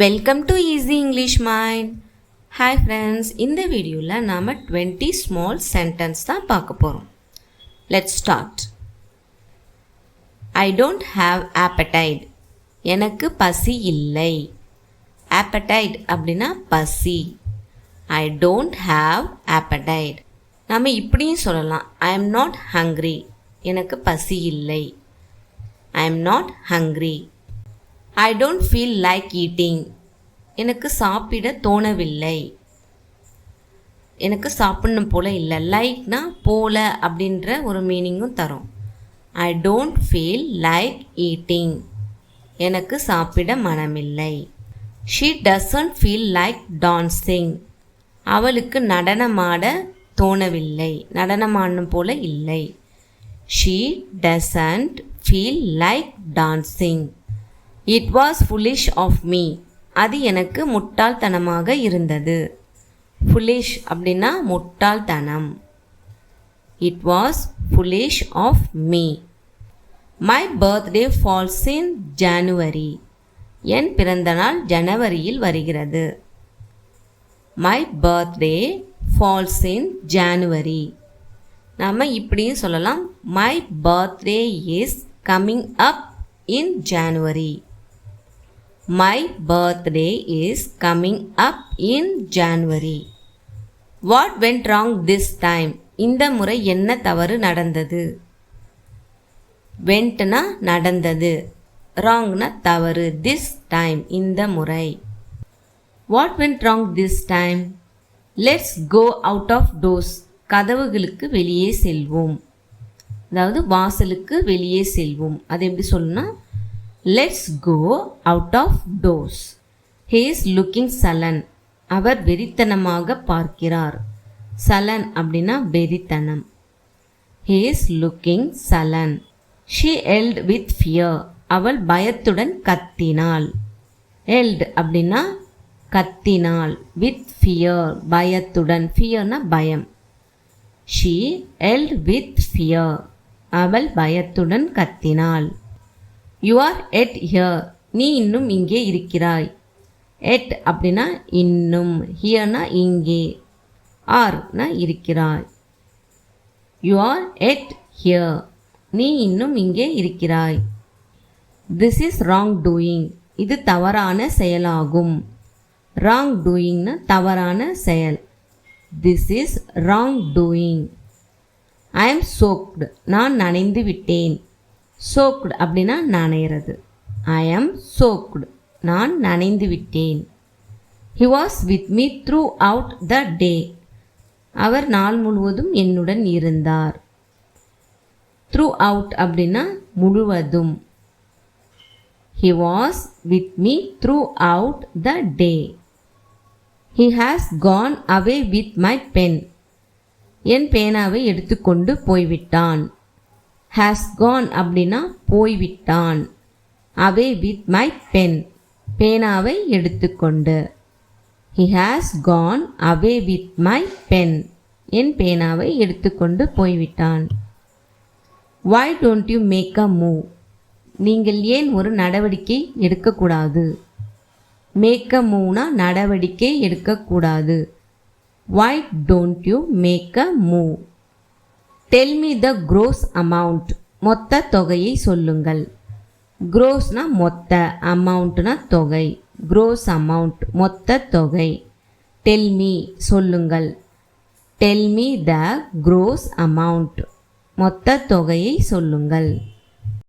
Welcome to easy English mind. Hi friends, இந்த வீடியோவில் நாம் 20 ஸ்மால் சென்டென்ஸ் தான் பார்க்க போகிறோம். Let's start. I don't have appetite. எனக்கு பசி இல்லை. ஆப்படைட் அப்படின்னா பசி. I don't have appetite. நம்ம இப்படியும் சொல்லலாம், ஐ எம் நாட் ஹங்க்ரி. எனக்கு பசி இல்லை. I am not hungry. I don't feel like eating. எனக்கு சாப்பிட தோணவில்லை. எனக்கு சாப்பிடணும் போல் இல்லை. லைக்னா போல அப்படின்ற ஒரு மீனிங்கும் தரும். I don't feel like eating. எனக்கு சாப்பிட மனமில்லை. She doesn't feel like dancing. அவளுக்கு நடனமாட தோணவில்லை. நடனமாடணும் போல இல்லை. She doesn't feel like dancing. It was foolish of me. அது எனக்கு முட்டாள்தனமாக இருந்தது. ஃபுல்லிஷ் அப்படின்னா முட்டாள்தனம். It was foolish of me. My birthday falls in January. என் பிறந்தநாள் ஜனவரியில் வருகிறது. My birthday falls in January. நம்ம இப்படியும் சொல்லலாம், my birthday is coming up in January. My birthday is coming up in January. What went wrong this time? இந்த முறை என்ன தவறு நடந்தது? wentனா நடந்தது, wrongனா தவறு, this time இந்த முறை. What went wrong this time? Let's go out of doors. கதவுகளுக்கு வெளியே செல்வோம். அதாவது வாசலுக்கு வெளியே செல்வோம். அது எப்படி சொல்லணும்னா, Let's go out of doors. He is looking sullen. அவர் வெறித்தனமாக பார்க்கிறார். sullen அப்படின்னா வெறித்தனம். He is looking sullen. She yelled with fear. அவள் பயத்துடன் கத்தினாள். yelled அப்படின்னா கத்தினாள். with fear பயத்துடன். fearனா பயம். She yelled with fear. அவள் பயத்துடன் கத்தினாள். You are yet here. நீ இன்னும் இங்கே இருக்கிறாய். yet அப்படின்னா இன்னும், hereனா இங்கே, are இருக்கிறாய். You are yet here. நீ இன்னும் இங்கே இருக்கிறாய். This is wrong doing. இது தவறான செயலாகும். wrong doingனா தவறான செயல். This is wrong doing. I am soaked. நான் நனைந்து விட்டேன். soaked அப்படின்னா நனைகிறது. I am soaked. நான் நனைந்து விட்டேன். He was with me throughout the day. அவர் நாள் முழுவதும் என்னுடன் இருந்தார். throughout அப்படின்னா முழுவதும். He was with me throughout the day. He has gone away with my pen. என் பேனாவை எடுத்துக்கொண்டு போய்விட்டான். has gone அப்படின்னா போய்விட்டான். away with my pen பேனாவை எடுத்துக்கொண்டு. he has gone away with my pen என் பேனாவை எடுத்துக்கொண்டு போய்விட்டான். why don't you make a move? நீங்கள் ஏன் ஒரு நடவடிக்கை எடுக்கக்கூடாது? make a moveனா நடவடிக்கை எடுக்கக்கூடாது. why don't you make a move? Tell me the gross amount. மொத்த தொகையை சொல்லுங்கள். grossனா மொத்த, amountனா தொகை. gross amount மொத்த தொகை. tell me சொல்லுங்கள். tell me the gross amount மொத்த தொகையை சொல்லுங்கள்.